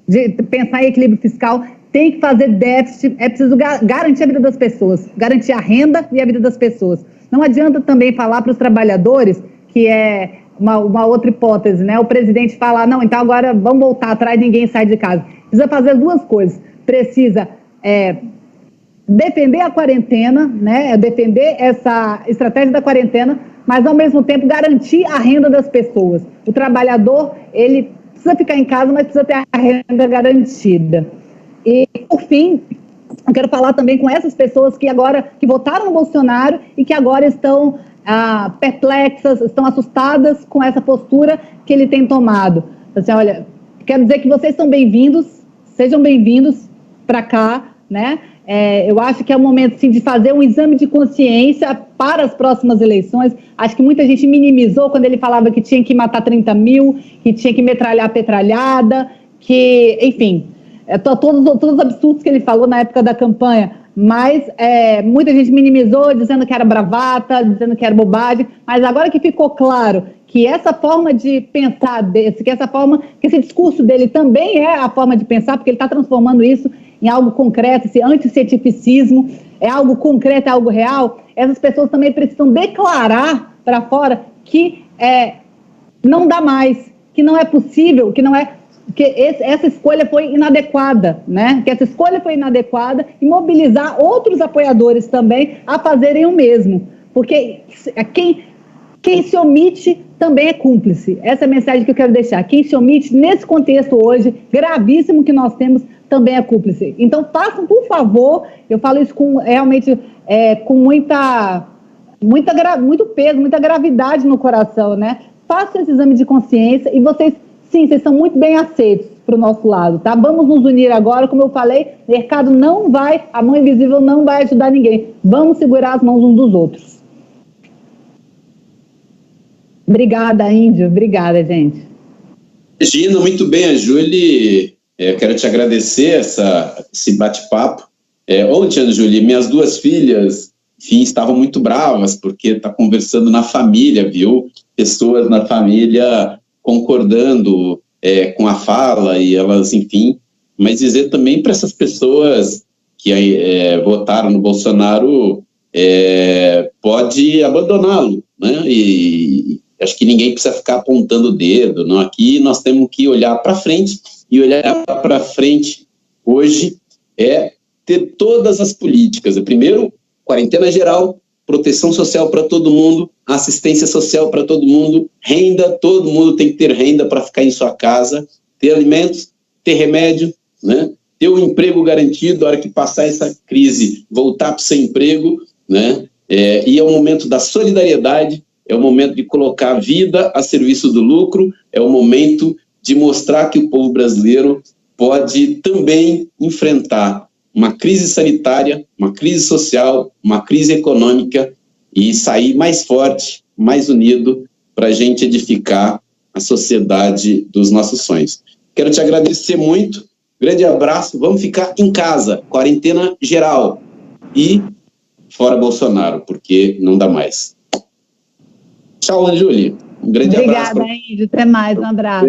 Speaker 2: de pensar em equilíbrio fiscal, tem que fazer déficit, é preciso garantir a vida das pessoas, garantir a renda e a vida das pessoas. Não adianta também falar para os trabalhadores, que é uma outra hipótese, né? O presidente fala, não, então agora vamos voltar atrás, ninguém sai de casa. Precisa fazer as duas coisas, precisa defender a quarentena, né? Defender essa estratégia da quarentena, mas ao mesmo tempo garantir a renda das pessoas. O trabalhador, ele precisa ficar em casa, mas precisa ter a renda garantida. E, por fim, eu quero falar também com essas pessoas que votaram no Bolsonaro e que agora estão perplexas, estão assustadas com essa postura que ele tem tomado. Assim, olha, quero dizer que vocês são bem-vindos, sejam bem-vindos para cá, né? Eu acho que é o momento, sim, de fazer um exame de consciência para as próximas eleições. Acho que muita gente minimizou quando ele falava que tinha que matar 30 mil, que tinha que metralhar a petralhada, que, enfim, todos os absurdos que ele falou na época da campanha, mas muita gente minimizou, dizendo que era bravata, dizendo que era bobagem, mas agora que ficou claro que essa forma de pensar, que esse discurso dele também é a forma de pensar, porque ele está transformando isso em algo concreto, esse anticientificismo é algo concreto, é algo real, essas pessoas também precisam declarar para fora que não dá mais, que não é possível, que essa escolha foi inadequada, né? Que essa escolha foi inadequada, e mobilizar outros apoiadores também a fazerem o mesmo, porque quem se omite também é cúmplice. Essa é a mensagem que eu quero deixar. Quem se omite nesse contexto hoje, gravíssimo que nós temos, também é cúmplice. Então, façam, por favor, eu falo isso realmente com muito peso, muita gravidade no coração, né? Façam esse exame de consciência e vocês são muito bem aceitos para o nosso lado, tá? Vamos nos unir agora, como eu falei, o mercado a mão invisível não vai ajudar ninguém. Vamos segurar as mãos uns dos outros. Obrigada, Índio. Obrigada, gente.
Speaker 1: Regina, muito bem, Anjuli. Eu quero te agradecer esse bate-papo. Ontem, Anjuli, minhas duas filhas, enfim, estavam muito bravas, porque está conversando na família, viu? Pessoas na família concordando com a fala, e elas, enfim, mas dizer também para essas pessoas que votaram no Bolsonaro, pode abandoná-lo, né? E acho que ninguém precisa ficar apontando o dedo, não? Aqui nós temos que olhar para frente, e olhar para frente hoje é ter todas as políticas. Primeiro, quarentena geral, proteção social para todo mundo, assistência social para todo mundo, renda, todo mundo tem que ter renda para ficar em sua casa, ter alimentos, ter remédio, né? Ter um emprego garantido, a hora que passar essa crise, voltar para o seu emprego, né? E é o momento da solidariedade, é o momento de colocar a vida a serviço do lucro, é o momento de mostrar que o povo brasileiro pode também enfrentar uma crise sanitária, uma crise social, uma crise econômica, e sair mais forte, mais unido, para a gente edificar a sociedade dos nossos sonhos. Quero te agradecer muito, grande abraço, vamos ficar em casa, quarentena geral, e fora Bolsonaro, porque não dá mais. Tchau, Anjuli. Um grande abraço.
Speaker 2: Obrigada, Índio. Até mais. Um abraço.